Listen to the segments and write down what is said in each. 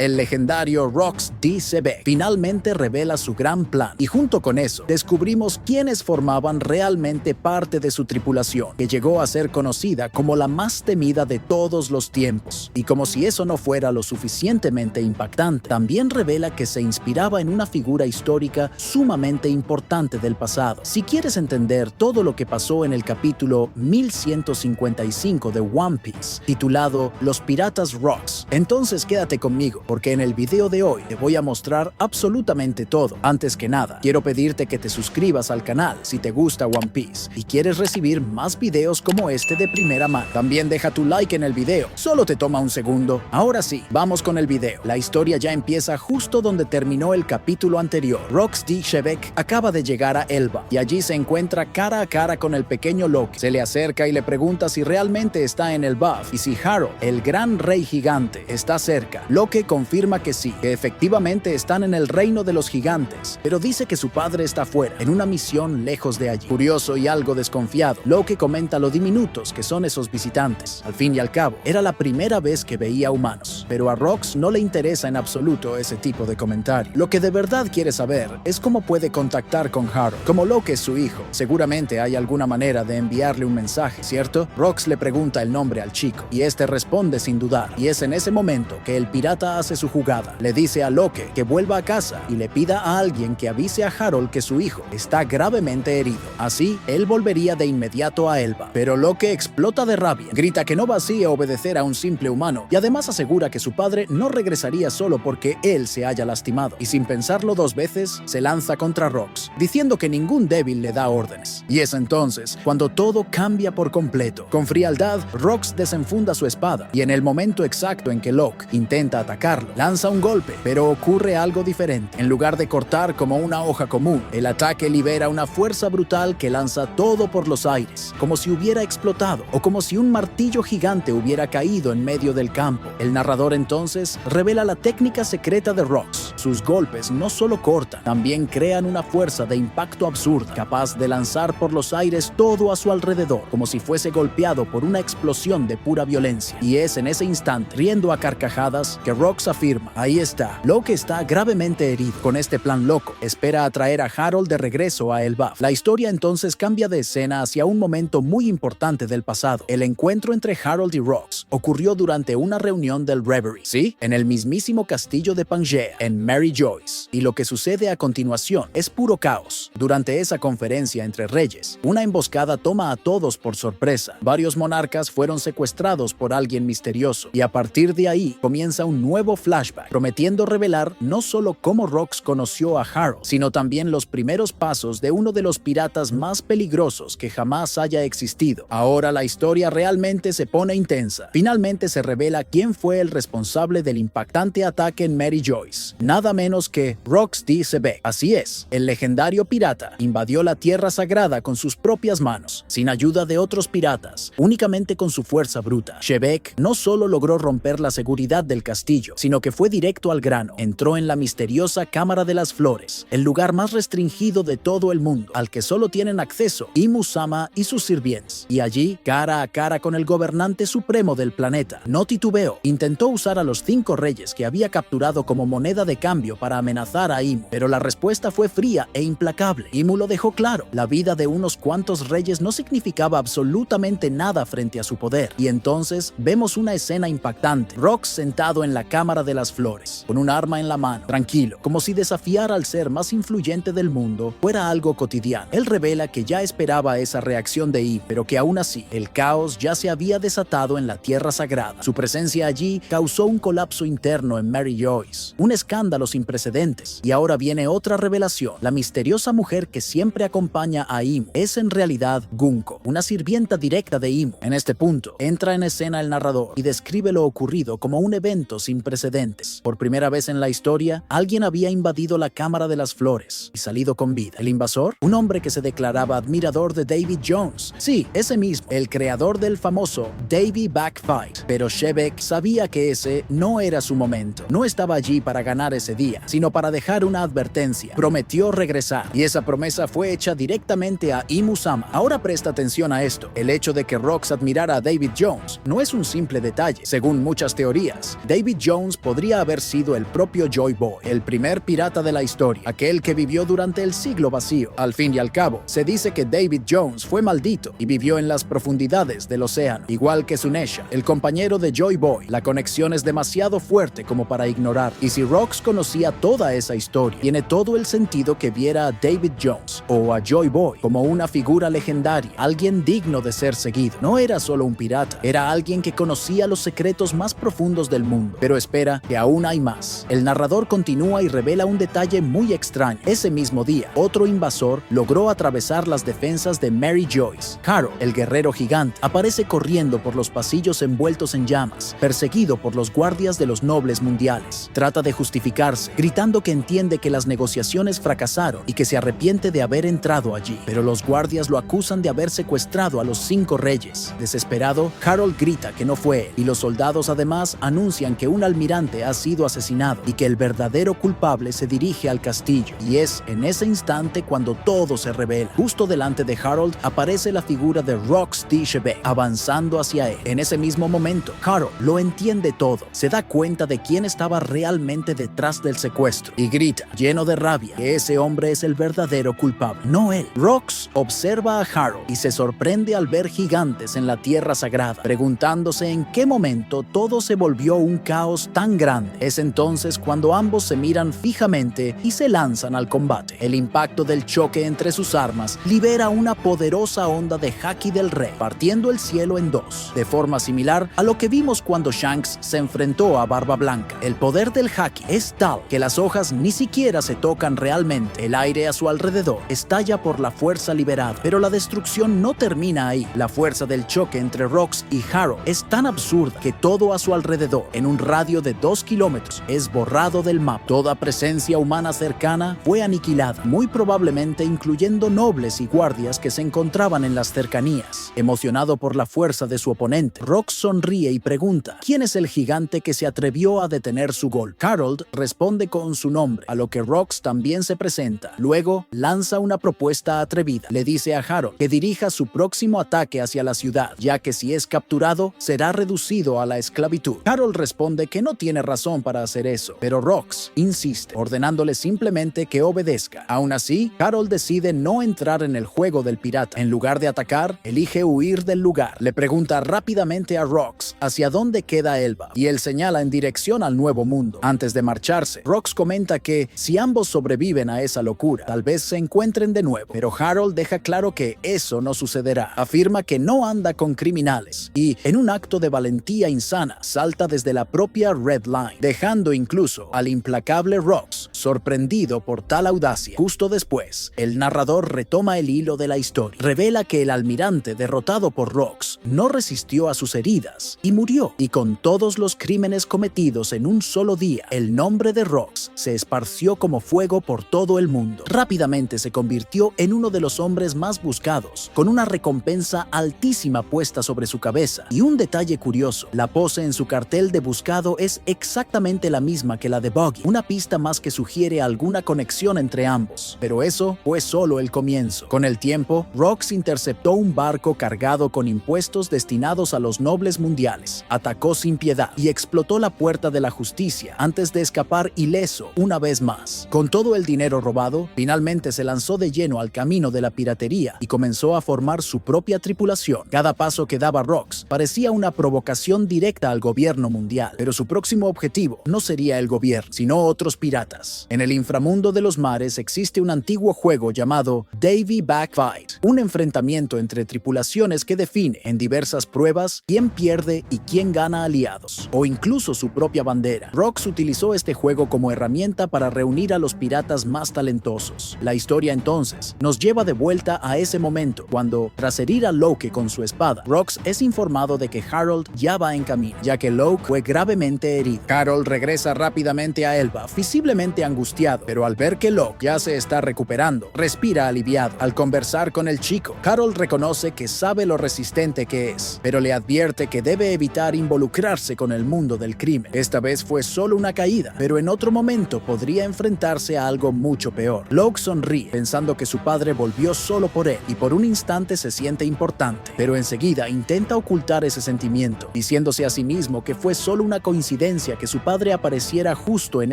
El legendario Rox D. Sebek finalmente revela su gran plan, y junto con eso descubrimos quiénes formaban realmente parte de su tripulación, que llegó a ser conocida como la más temida de todos los tiempos. Y como si eso no fuera lo suficientemente impactante, también revela que se inspiraba en una figura histórica sumamente importante del pasado. Si quieres entender todo lo que pasó en el capítulo 1155 de One Piece, titulado Los Piratas Rocks, entonces quédate conmigo, porque en el video de hoy te voy a mostrar absolutamente todo. Antes que nada, quiero pedirte que te suscribas al canal si te gusta One Piece y quieres recibir más videos como este de primera mano. También deja tu like en el video, solo te toma un segundo. Ahora sí, vamos con el video. La historia ya empieza justo donde terminó el capítulo anterior. Rox D. Sebek acaba de llegar a Elbaf y allí se encuentra cara a cara con el pequeño Loki. Se le acerca y le pregunta si realmente está en Elbaf y si Harold, el gran rey gigante, está cerca. Loki confirma que sí, que efectivamente están en el reino de los gigantes, pero dice que su padre está fuera, en una misión lejos de allí. Curioso y algo desconfiado, Loki comenta lo diminutos que son esos visitantes. Al fin y al cabo, era la primera vez que veía humanos, pero a Rox no le interesa en absoluto ese tipo de comentario. Lo que de verdad quiere saber es cómo puede contactar con Harold. Como Loki es su hijo, seguramente hay alguna manera de enviarle un mensaje, ¿cierto? Rox le pregunta el nombre al chico, y este responde sin dudar, y es en ese momento que el pirata hace su jugada. Le dice a Loki que vuelva a casa y le pida a alguien que avise a Harold que su hijo está gravemente herido. Así, él volvería de inmediato a Elbaf. Pero Loki explota de rabia, grita que no va así a obedecer a un simple humano, y además asegura que su padre no regresaría solo porque él se haya lastimado, y sin pensarlo dos veces, se lanza contra Rox, diciendo que ningún débil le da órdenes. Y es entonces cuando todo cambia por completo. Con frialdad, Rox desenfunda su espada, y en el momento exacto en que Loki intenta atacarlo, lanza un golpe, pero ocurre algo diferente. En lugar de cortar como una hoja común, el ataque libera una fuerza brutal que lanza todo por los aires, como si hubiera explotado, o como si un martillo gigante hubiera caído en medio del campo. El narrador entonces revela la técnica secreta de Rox. Sus golpes no solo cortan, también crean una fuerza de impacto absurda, capaz de lanzar por los aires todo a su alrededor, como si fuese golpeado por una explosión de pura violencia. Y es en ese instante, riendo a carcajadas, que Rox afirma: ahí está, Loki está gravemente herido. Con este plan loco, espera atraer a Harold de regreso a Elbaf. La historia entonces cambia de escena hacia un momento muy importante del pasado. El encuentro entre Harold y Rox ocurrió durante una reunión del Reverie, ¿sí? En el mismísimo castillo de Pangea, en Mary Joyce. Y lo que sucede a continuación es puro caos. Durante esa conferencia entre reyes, una emboscada toma a todos por sorpresa. Varios monarcas fueron secuestrados por alguien misterioso, y a partir de ahí comienza un nuevo flashback, prometiendo revelar no solo cómo Rox conoció a Harold, sino también los primeros pasos de uno de los piratas más peligrosos que jamás haya existido. Ahora la historia realmente se pone intensa. Finalmente se revela quién fue el responsable del impactante ataque en Mary Joyce. Nada menos que Rox D. Sebek. Así es, el legendario pirata invadió la tierra sagrada con sus propias manos, sin ayuda de otros piratas, únicamente con su fuerza bruta. Sebek no solo logró romper la seguridad del castillo, sino que fue directo al grano. Entró en la misteriosa Cámara de las Flores, el lugar más restringido de todo el mundo, al que solo tienen acceso Imu-sama y sus sirvientes. Y allí, cara a cara con el gobernante supremo del planeta, no titubeó. Intentó usar a los 5 reyes que había capturado como moneda de cambio para amenazar a Imu, pero la respuesta fue fría e implacable. Imu lo dejó claro: la vida de unos cuantos reyes no significaba absolutamente nada frente a su poder. Y entonces vemos una escena impactante. Rox sentado en la Cámara de las Flores, con un arma en la mano, tranquilo, como si desafiar al ser más influyente del mundo fuera algo cotidiano. Él revela que ya esperaba esa reacción de Imu, pero que aún así, el caos ya se había desatado en la Tierra Sagrada. Su presencia allí causó un colapso interno en Mary Joyce, un escándalo sin precedentes. Y ahora viene otra revelación. La misteriosa mujer que siempre acompaña a Imu es en realidad Gunko, una sirvienta directa de Imu. En este punto, entra en escena el narrador y describe lo ocurrido como un evento sin precedentes. Por primera vez en la historia, alguien había invadido la Cámara de las Flores y salido con vida. ¿El invasor? Un hombre que se declaraba admirador de Davy Jones. Sí, ese mismo, el creador del famoso Davy Back Fight. Pero Sebek sabía que ese no era su momento. No estaba allí para ganar ese día, sino para dejar una advertencia. Prometió regresar, y esa promesa fue hecha directamente a Imu-sama. Ahora presta atención a esto. El hecho de que Rox admirara a David Jones no es un simple detalle. Según muchas teorías, David Jones Jones podría haber sido el propio Joy Boy, el primer pirata de la historia, aquel que vivió durante el siglo vacío. Al fin y al cabo, se dice que David Jones fue maldito y vivió en las profundidades del océano, igual que Sunesha, el compañero de Joy Boy. La conexión es demasiado fuerte como para ignorar, y si Rox conocía toda esa historia, tiene todo el sentido que viera a David Jones o a Joy Boy como una figura legendaria, alguien digno de ser seguido. No era solo un pirata, era alguien que conocía los secretos más profundos del mundo. Pero espera, que aún hay más. El narrador continúa y revela un detalle muy extraño. Ese mismo día, otro invasor logró atravesar las defensas de Mary Joyce. Carol, el guerrero gigante, aparece corriendo por los pasillos envueltos en llamas, perseguido por los guardias de los nobles mundiales. Trata de justificarse, gritando que entiende que las negociaciones fracasaron y que se arrepiente de haber entrado allí. Pero los guardias lo acusan de haber secuestrado a los 5 reyes. Desesperado, Carol grita que no fue él, y los soldados además anuncian que un almirante ha sido asesinado y que el verdadero culpable se dirige al castillo. Y es en ese instante cuando todo se revela. Justo delante de Harold aparece la figura de Rox D. Shebeck, avanzando hacia él. En ese mismo momento, Carol lo entiende todo. Se da cuenta de quién estaba realmente detrás del secuestro y grita, lleno de rabia, que ese hombre es el verdadero culpable, no él. Rox observa a Harold y se sorprende al ver gigantes en la tierra sagrada, preguntándose en qué momento todo se volvió un caos tan grande. Es entonces cuando ambos se miran fijamente y se lanzan al combate. El impacto del choque entre sus armas libera una poderosa onda de haki del rey, partiendo el cielo en dos, de forma similar a lo que vimos cuando Shanks se enfrentó a Barba Blanca. El poder del haki es tal que las hojas ni siquiera se tocan realmente. El aire a su alrededor estalla por la fuerza liberada, pero la destrucción no termina ahí. La fuerza del choque entre Rox y Harold es tan absurda que todo a su alrededor, en un radio de 2 kilómetros, es borrado del mapa. Toda presencia humana cercana fue aniquilada, muy probablemente incluyendo nobles y guardias que se encontraban en las cercanías. Emocionado por la fuerza de su oponente, Rox sonríe y pregunta, ¿quién es el gigante que se atrevió a detener su golpe? Harold responde con su nombre, a lo que Rox también se presenta. Luego, lanza una propuesta atrevida. Le dice a Harold que dirija su próximo ataque hacia la ciudad, ya que si es capturado, será reducido a la esclavitud. Harold responde que no tiene razón para hacer eso, pero Rox insiste, ordenándole simplemente que obedezca. Aún así, Harold decide no entrar en el juego del pirata. En lugar de atacar, elige huir del lugar. Le pregunta rápidamente a Rox hacia dónde queda Elba, y él señala en dirección al Nuevo Mundo. Antes de marcharse, Rox comenta que si ambos sobreviven a esa locura, tal vez se encuentren de nuevo, pero Harold deja claro que eso no sucederá. Afirma que no anda con criminales y, en un acto de valentía insana, salta desde la propia Red Line, dejando incluso al implacable Rox sorprendido por tal audacia. Justo después, el narrador retoma el hilo de la historia. Revela que el almirante derrotado por Rox no resistió a sus heridas y murió, y con todos los crímenes cometidos en un solo día, el nombre de Rox se esparció como fuego por todo el mundo. Rápidamente se convirtió en uno de los hombres más buscados, con una recompensa altísima puesta sobre su cabeza. Y un detalle curioso, la pose en su cartel de buscado es exactamente la misma que la de Buggy, una pista más que sugiere alguna conexión entre ambos. Pero eso fue solo el comienzo. Con el tiempo, Rox interceptó un barco cargado con impuestos destinados a los nobles mundiales, atacó sin piedad y explotó la puerta de la justicia antes de escapar ileso una vez más. Con todo el dinero robado, finalmente se lanzó de lleno al camino de la piratería y comenzó a formar su propia tripulación. Cada paso que daba Rox parecía una provocación directa al gobierno mundial, pero su próximo objetivo no sería el gobierno, sino otros piratas. En el inframundo de los mares existe un antiguo juego llamado Davy Back Fight, un enfrentamiento entre tripulaciones que define en diversas pruebas quién pierde y quién gana aliados, o incluso su propia bandera. Rox utilizó este juego como herramienta para reunir a los piratas más talentosos. La historia entonces nos lleva de vuelta a ese momento, cuando, tras herir a Loke con su espada, Rox es informado de que Harold ya va en camino, ya que Loke fue gravemente herido. Harold regresa rápidamente a Elba, visiblemente angustiado, pero al ver que Locke ya se está recuperando, respira aliviado. Al conversar con el chico, Carol reconoce que sabe lo resistente que es, pero le advierte que debe evitar involucrarse con el mundo del crimen. Esta vez fue solo una caída, pero en otro momento podría enfrentarse a algo mucho peor. Locke sonríe, pensando que su padre volvió solo por él, y por un instante se siente importante, pero enseguida intenta ocultar ese sentimiento, diciéndose a sí mismo que fue solo una coincidencia que su padre apareciera justo en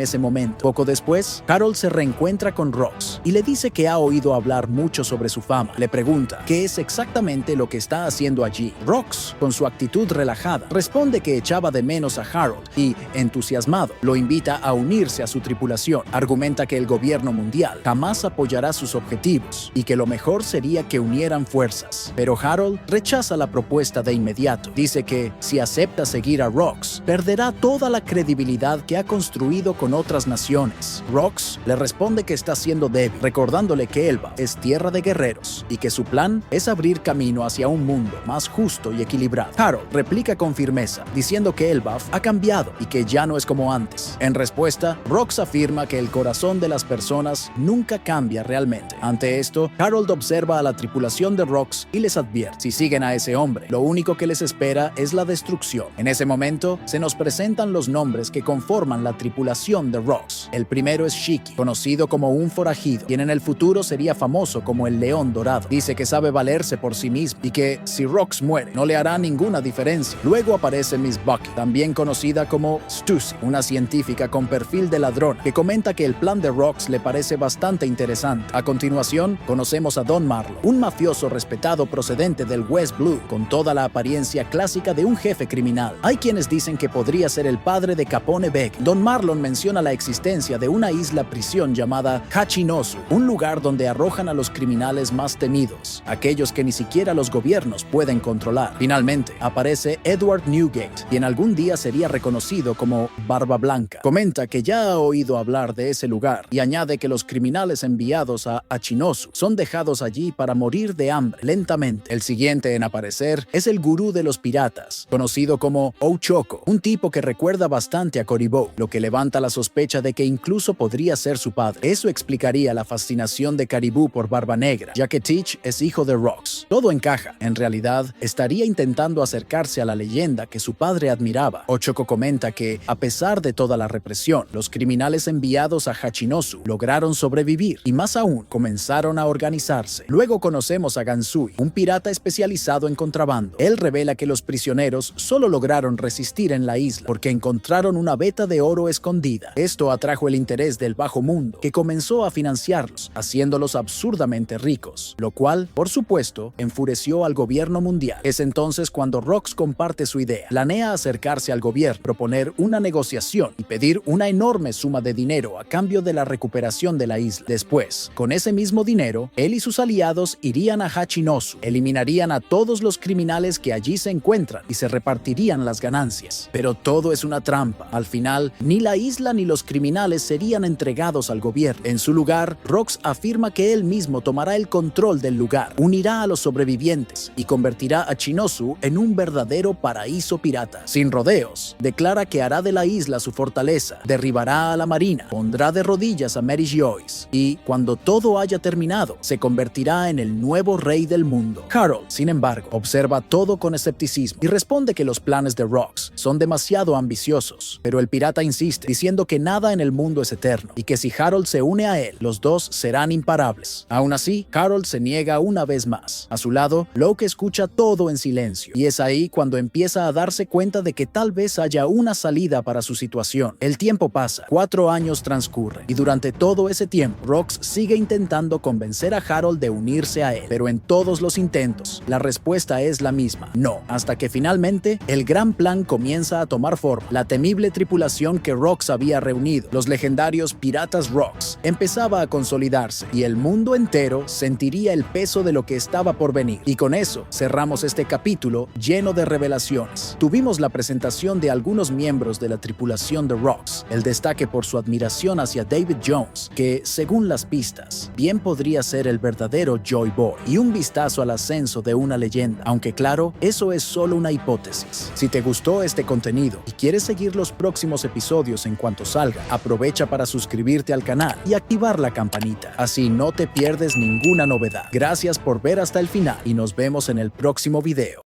ese momento. Poco después, Carol se reencuentra con Rox y le dice que ha oído hablar mucho sobre su fama. Le pregunta qué es exactamente lo que está haciendo allí. Rox, con su actitud relajada, responde que echaba de menos a Harold y, entusiasmado, lo invita a unirse a su tripulación. Argumenta que el gobierno mundial jamás apoyará sus objetivos y que lo mejor sería que unieran fuerzas. Pero Harold rechaza la propuesta de inmediato. Dice que si acepta seguir a Rox, perderá toda la credibilidad que ha construido con otras naciones. Rox le responde que está siendo débil, recordándole que Elba es tierra de guerreros y que su plan es abrir camino hacia un mundo más justo y equilibrado. Harold replica con firmeza, diciendo que Elbaf ha cambiado y que ya no es como antes. En respuesta, Rox afirma que el corazón de las personas nunca cambia realmente. Ante esto, Harold observa a la tripulación de Rox y les advierte: si siguen a ese hombre, lo único que les espera es la destrucción. En ese momento, se nos presentan los nombres que conforman la tripulación de Rox. El primero es Shiki, conocido como un forajido, quien en el futuro sería famoso como el León Dorado. Dice que sabe valerse por sí mismo y que si Rox muere, no le hará ninguna diferencia. Luego aparece Miss Bucky, también conocida como Stussy, una científica con perfil de ladrón, que comenta que el plan de Rox le parece bastante interesante. A continuación, conocemos a Don Marlowe, un mafioso respetado procedente del West Blue, con toda la apariencia clásica de un jefe criminal. Hay quienes dicen que podría ser el padre de Capone Beck. Don Marlon menciona la existencia de una isla prisión llamada Hachinosu, un lugar donde arrojan a los criminales más temidos, aquellos que ni siquiera los gobiernos pueden controlar. Finalmente, aparece Edward Newgate, quien algún día sería reconocido como Barba Blanca. Comenta que ya ha oído hablar de ese lugar y añade que los criminales enviados a Hachinosu son dejados allí para morir de hambre lentamente. El siguiente en aparecer es el gurú de los piratas, conocido como Ochoko, un tipo que recuerda bastante a Coribou, lo que levanta la sospecha de que incluso podría ser su padre. Eso explicaría la fascinación de Caribou por Barba Negra, ya que Teach es hijo de Rox. Todo encaja. En realidad, estaría intentando acercarse a la leyenda que su padre admiraba. Ochoko comenta que, a pesar de toda la represión, los criminales enviados a Hachinosu lograron sobrevivir y, más aún, comenzaron a organizarse. Luego conocemos a Gansui, un pirata especializado en contrabando. Él revela que los prisioneros solo lograron resistir en la isla porque encontraron una veta de oro escondida. Esto atrajo el interés del bajo mundo, que comenzó a financiarlos, haciéndolos absurdamente ricos, lo cual, por supuesto, enfureció al gobierno mundial. Es entonces cuando Rox comparte su idea. Planea acercarse al gobierno, proponer una negociación y pedir una enorme suma de dinero a cambio de la recuperación de la isla. Después, con ese mismo dinero, él y sus aliados irían a Hachinosu, eliminarían a todos los criminales que allí se encuentran y se repartirían las ganancias. Pero todo es una trampa. Al final, ni la isla ni los criminales serían entregados al gobierno. En su lugar, Rox afirma que él mismo tomará el control del lugar, unirá a los sobrevivientes y convertirá a Hachinosu en un verdadero paraíso pirata. Sin rodeos, declara que hará de la isla su fortaleza, derribará a la marina, pondrá de rodillas a Mary Joyce y, cuando todo haya terminado, se convertirá en el nuevo rey del mundo. Harold, sin embargo, observa todo con escepticismo y responde que los planes de Rox son demasiado ambiciosos, pero el pirata insiste, diciendo que nada en el mundo es eterno y que si Harold se une a él, los dos serán imparables. Aún así, Harold se niega una vez más. A su lado, Locke escucha todo en silencio y es ahí cuando empieza a darse cuenta de que tal vez haya una salida para su situación. El tiempo pasa, 4 años transcurren y durante todo ese tiempo, Rox sigue intentando convencer a Harold de unirse a él, pero en todos los intentos, la respuesta es la misma: no, hasta que finalmente el gran plan comienza a tomar forma. La temible tripulación que Rox había reunido, los legendarios piratas Rox, empezaba a consolidarse y el mundo entero sentiría el peso de lo que estaba por venir. Y con eso cerramos este capítulo lleno de revelaciones. Tuvimos la presentación de algunos miembros de la tripulación de Rox, el destaque por su admiración hacia David Jones, que, según las pistas, bien podría ser el verdadero Joy Boy, y un vistazo al ascenso de una leyenda, aunque claro, eso es solo una hipótesis. Si te gustó este contenido y quieres seguir los próximos episodios en cuanto salga, aprovecha para suscribirte al canal y activar la campanita. Así no te pierdes ninguna novedad. Gracias por ver hasta el final y nos vemos en el próximo video.